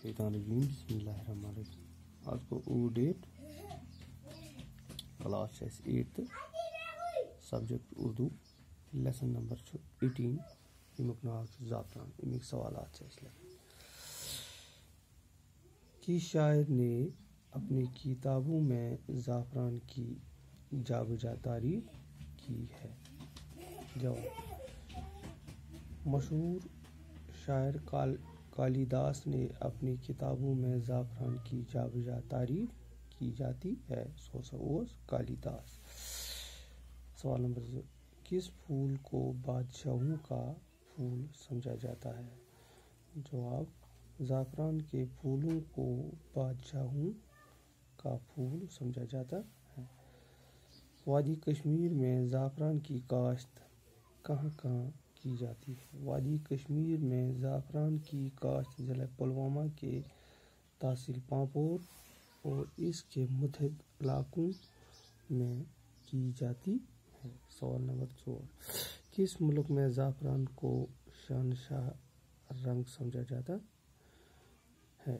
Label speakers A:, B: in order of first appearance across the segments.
A: मिनशैतानिर्रजीम बिस्मिल्लाहिर्रहमानिर्रहीम। आज को date class 8 subject Urdu lesson number 18 अमुक नाव ज़ाफ़रान अमिक सवालात कि शायर ने अपनी किताबों में ज़ाफ़रान की जाबजा तारीफ की है। जवाब, मशहूर शायर कालिदास ने अपनी किताबों में ज़ाफ़रान की जाबजा तारीफ की जाती है। सोसोस कालिदास। सवाल नंबर 2, किस फूल को बादशाहों का फूल समझा जाता है? जवाब, ज़ाफ़रान के फूलों को बादशाहों का फूल समझा जाता है। वादी कश्मीर में ज़ाफ़रान की काश्त कहाँ कहाँ की जाती है? वादी कश्मीर में ज़ाफ़रान की काश्त ज़िला पुलवामा के तहसील पांपोर और इसके मुतहद इलाकों में की जाती है। सवाल नंबर 4, किस मुल्क में ज़ाफ़रान को शहनशाह रंग समझा जाता है?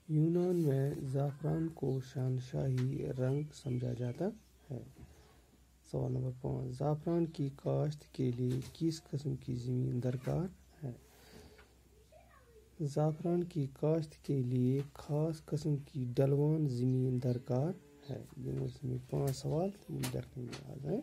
A: यूनान में ज़ाफ़रान को शहनशाही रंग समझा जाता है। सवाल नंबर 5, ज़ाफ़रान की काश्त के लिए किस किस्म की ज़मीन दरकार है? ज़ाफ़रान की काश्त के लिए खास किस्म की ढलवान ज़मीन दरकार है। ये 5 सवाल देखने में आ गए।